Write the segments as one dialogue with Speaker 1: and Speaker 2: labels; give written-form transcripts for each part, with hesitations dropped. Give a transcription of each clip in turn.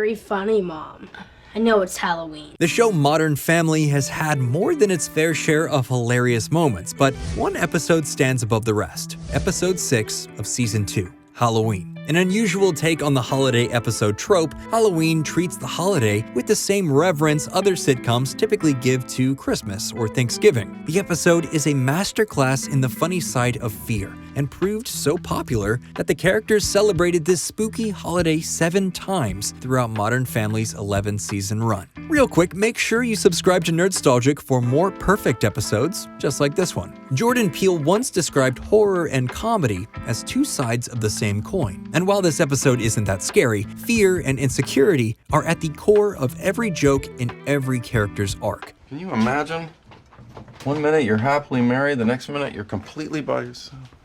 Speaker 1: very funny, Mom. I know it's Halloween.
Speaker 2: The show Modern Family has had more than its fair share of hilarious moments, but one episode stands above the rest. Episode 6 of Season 2, Halloween. An unusual take on the holiday episode trope, Halloween treats the holiday with the same reverence other sitcoms typically give to Christmas or Thanksgiving. The episode is a masterclass in the funny side of fear and proved so popular that the characters celebrated this spooky holiday 7 times throughout Modern Family's 11-season run. Real quick, make sure you subscribe to Nerdstalgic for more perfect episodes just like this one. Jordan Peele once described horror and comedy as 2 sides of the same coin. And while this episode isn't that scary, fear and insecurity are at the core of every joke in every character's arc.
Speaker 3: Can you imagine? One minute you're happily married, the next minute you're completely by yourself.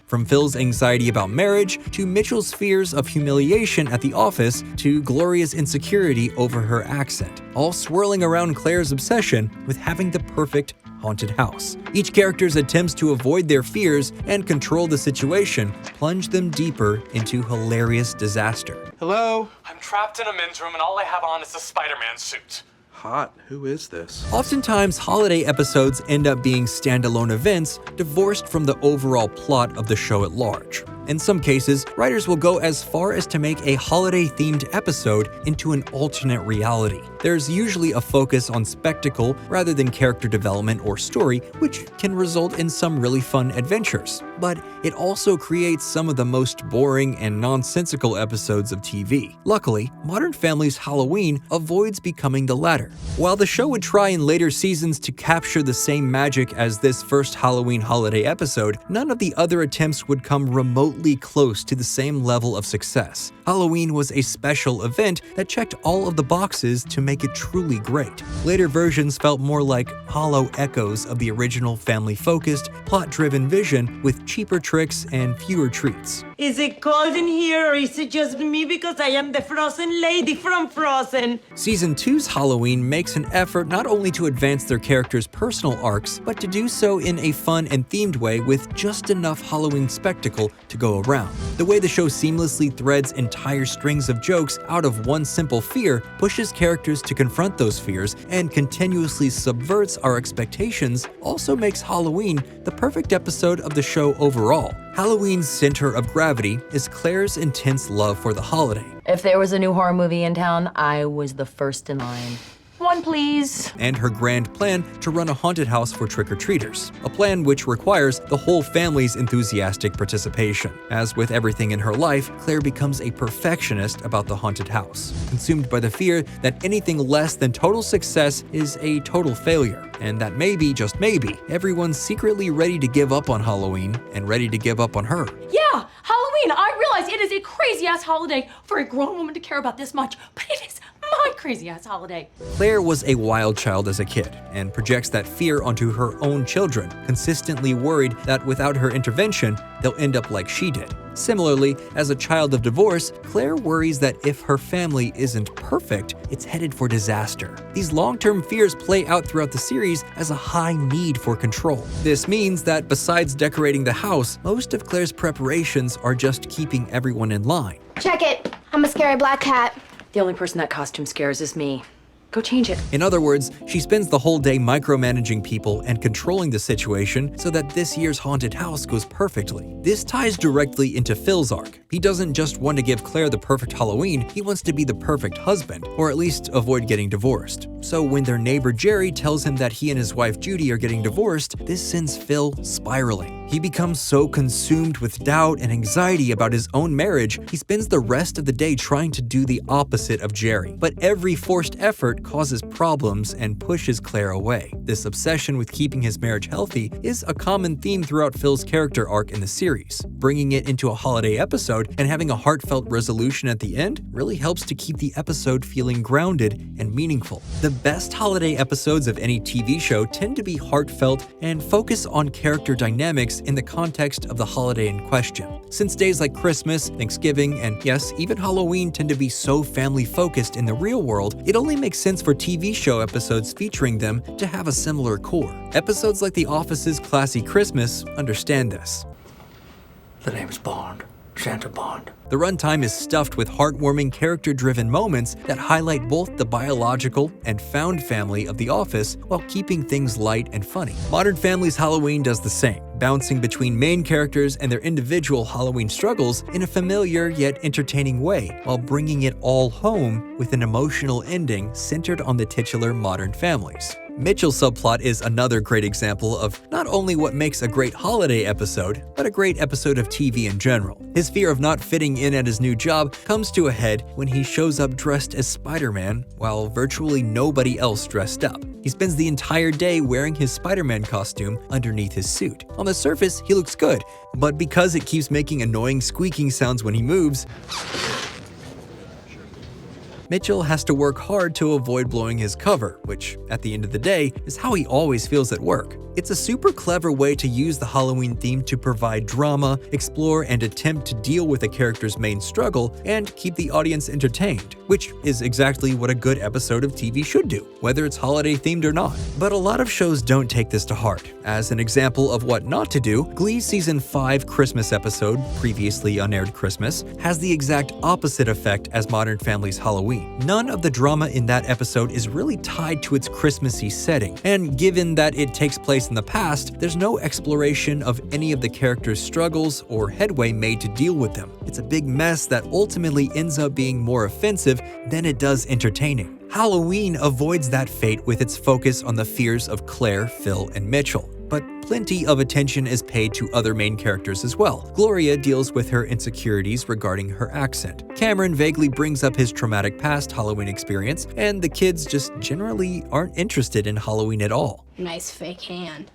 Speaker 2: From Phil's anxiety about marriage, to Mitchell's fears of humiliation at the office, to Gloria's insecurity over her accent, all swirling around Claire's obsession with having the perfect haunted house. Each character's attempts to avoid their fears and control the situation plunge them deeper into hilarious disaster.
Speaker 3: Hello?
Speaker 4: I'm trapped in a men's room and all I have on is a Spider-Man suit.
Speaker 3: Hot. Who is this?
Speaker 2: Oftentimes, holiday episodes end up being standalone events divorced from the overall plot of the show at large. In some cases, writers will go as far as to make a holiday-themed episode into an alternate reality. There's usually a focus on spectacle rather than character development or story, which can result in some really fun adventures. But it also creates some of the most boring and nonsensical episodes of TV. Luckily, Modern Family's Halloween avoids becoming the latter. While the show would try in later seasons to capture the same magic as this first Halloween holiday episode, none of the other attempts would come remotely close to the same level of success. Halloween was a special event that checked all of the boxes to make it truly great. Later versions felt more like hollow echoes of the original family-focused, plot-driven vision with cheaper tricks and fewer treats.
Speaker 5: Is it cold in here or is it just me because I am the frozen lady from Frozen?
Speaker 2: Season 2's Halloween makes an effort not only to advance their characters' personal arcs, but to do so in a fun and themed way with just enough Halloween spectacle to go around. The way the show seamlessly threads entire strings of jokes out of one simple fear pushes characters to confront those fears and continuously subverts our expectations also makes Halloween the perfect episode of the show overall. Halloween's center of gravity is Claire's intense love for the holiday.
Speaker 6: If there was a new horror movie in town, I was the first in line. One, please.
Speaker 2: And her grand plan to run a haunted house for trick-or-treaters, a plan which requires the whole family's enthusiastic participation. As with everything in her life, Claire becomes a perfectionist about the haunted house, consumed by the fear that anything less than total success is a total failure, and that maybe, just maybe, everyone's secretly ready to give up on Halloween and ready to give up on her.
Speaker 7: Yeah, Halloween! I realize it is a crazy-ass holiday for a grown woman to care about this much, but it is my crazy-ass holiday.
Speaker 2: Claire was a wild child as a kid and projects that fear onto her own children, consistently worried that without her intervention, they'll end up like she did. Similarly, as a child of divorce, Claire worries that if her family isn't perfect, it's headed for disaster. These long-term fears play out throughout the series as a high need for control. This means that besides decorating the house, most of Claire's preparations are just keeping everyone in line.
Speaker 1: Check it. I'm a scary black cat.
Speaker 6: The only person that costume scares is me. Go change it.
Speaker 2: In other words, she spends the whole day micromanaging people and controlling the situation so that this year's haunted house goes perfectly. This ties directly into Phil's arc. He doesn't just want to give Claire the perfect Halloween, he wants to be the perfect husband, or at least avoid getting divorced. So when their neighbor Jerry tells him that he and his wife Judy are getting divorced, this sends Phil spiraling. He becomes so consumed with doubt and anxiety about his own marriage, he spends the rest of the day trying to do the opposite of Jerry. But every forced effort causes problems and pushes Claire away. This obsession with keeping his marriage healthy is a common theme throughout Phil's character arc in the series. Bringing it into a holiday episode and having a heartfelt resolution at the end really helps to keep the episode feeling grounded and meaningful. The best holiday episodes of any TV show tend to be heartfelt and focus on character dynamics in the context of the holiday in question. Since days like Christmas, Thanksgiving, and yes, even Halloween tend to be so family-focused in the real world, it only makes sense for TV show episodes featuring them to have a similar core. Episodes like The Office's Classy Christmas understand this.
Speaker 8: The name's Bond. Santa Bond.
Speaker 2: The runtime is stuffed with heartwarming, character-driven moments that highlight both the biological and found family of The Office while keeping things light and funny. Modern Family's Halloween does the same, bouncing between main characters and their individual Halloween struggles in a familiar yet entertaining way, while bringing it all home with an emotional ending centered on the titular Modern Families. Mitchell's subplot is another great example of not only what makes a great holiday episode, but a great episode of TV in general. His fear of not fitting in at his new job comes to a head when he shows up dressed as Spider-Man while virtually nobody else dressed up. He spends the entire day wearing his Spider-Man costume underneath his suit. On the surface, he looks good, but because it keeps making annoying squeaking sounds when he moves, Mitchell has to work hard to avoid blowing his cover, which, at the end of the day, is how he always feels at work. It's a super clever way to use the Halloween theme to provide drama, explore and attempt to deal with a character's main struggle, and keep the audience entertained, which is exactly what a good episode of TV should do, whether it's holiday themed or not. But a lot of shows don't take this to heart. As an example of what not to do, Glee's Season 5 Christmas episode, previously unaired Christmas, has the exact opposite effect as Modern Family's Halloween. None of the drama in that episode is really tied to its Christmassy setting, and given that it takes place in the past, there's no exploration of any of the characters' struggles or headway made to deal with them. It's a big mess that ultimately ends up being more offensive than it does entertaining. Halloween avoids that fate with its focus on the fears of Claire, Phil, and Mitchell. But plenty of attention is paid to other main characters as well. Gloria deals with her insecurities regarding her accent. Cameron vaguely brings up his traumatic past Halloween experience, and the kids just generally aren't interested in Halloween at all.
Speaker 1: Nice fake hand.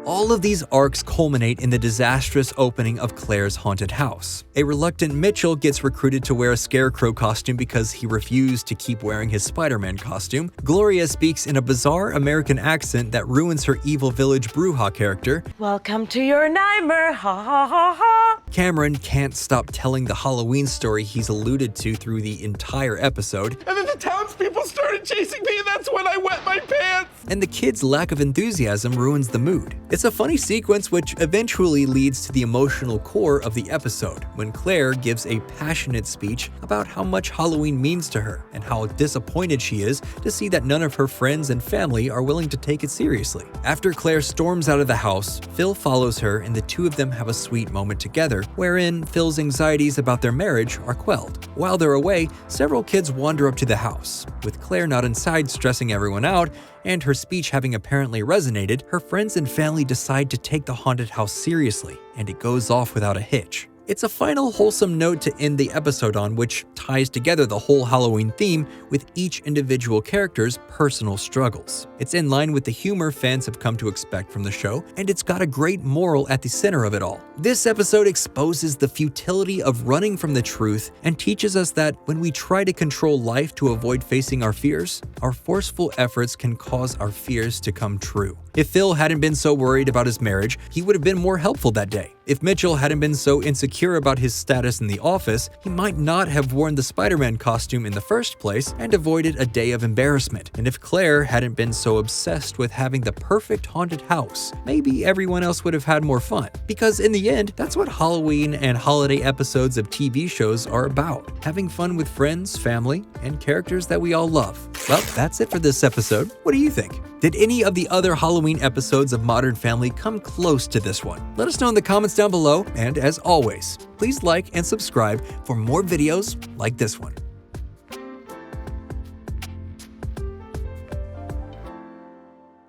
Speaker 2: All of these arcs culminate in the disastrous opening of Claire's haunted house. A reluctant Mitchell gets recruited to wear a scarecrow costume because he refused to keep wearing his Spider-Man costume. Gloria speaks in a bizarre American accent that ruins her evil village Bruja character.
Speaker 5: Welcome to your nightmare, ha ha ha ha.
Speaker 2: Cameron can't stop telling the Halloween story he's alluded to through the entire episode.
Speaker 3: And then the townspeople started chasing me, and that's when I wet my pants.
Speaker 2: And the kids' lack of enthusiasm ruins the mood. It's a funny sequence which eventually leads to the emotional core of the episode, when Claire gives a passionate speech about how much Halloween means to her and how disappointed she is to see that none of her friends and family are willing to take it seriously. After Claire storms out of the house, Phil follows her and the two of them have a sweet moment together, wherein Phil's anxieties about their marriage are quelled. While they're away, several kids wander up to the house. With Claire not inside stressing everyone out, and her speech having apparently resonated, her friends and family decide to take the haunted house seriously, and it goes off without a hitch. It's a final wholesome note to end the episode on, which ties together the whole Halloween theme with each individual character's personal struggles. It's in line with the humor fans have come to expect from the show, and it's got a great moral at the center of it all. This episode exposes the futility of running from the truth and teaches us that when we try to control life to avoid facing our fears, our forceful efforts can cause our fears to come true. If Phil hadn't been so worried about his marriage, he would have been more helpful that day. If Mitchell hadn't been so insecure about his status in the office, he might not have worn the Spider-Man costume in the first place and avoided a day of embarrassment. And if Claire hadn't been so obsessed with having the perfect haunted house, maybe everyone else would have had more fun. Because in the end, that's what Halloween and holiday episodes of TV shows are about. Having fun with friends, family, and characters that we all love. Well, that's it for this episode. What do you think? Did any of the other Halloween episodes of Modern Family come close to this one? Let us know in the comments down below, and as always, please like and subscribe for more videos like this one.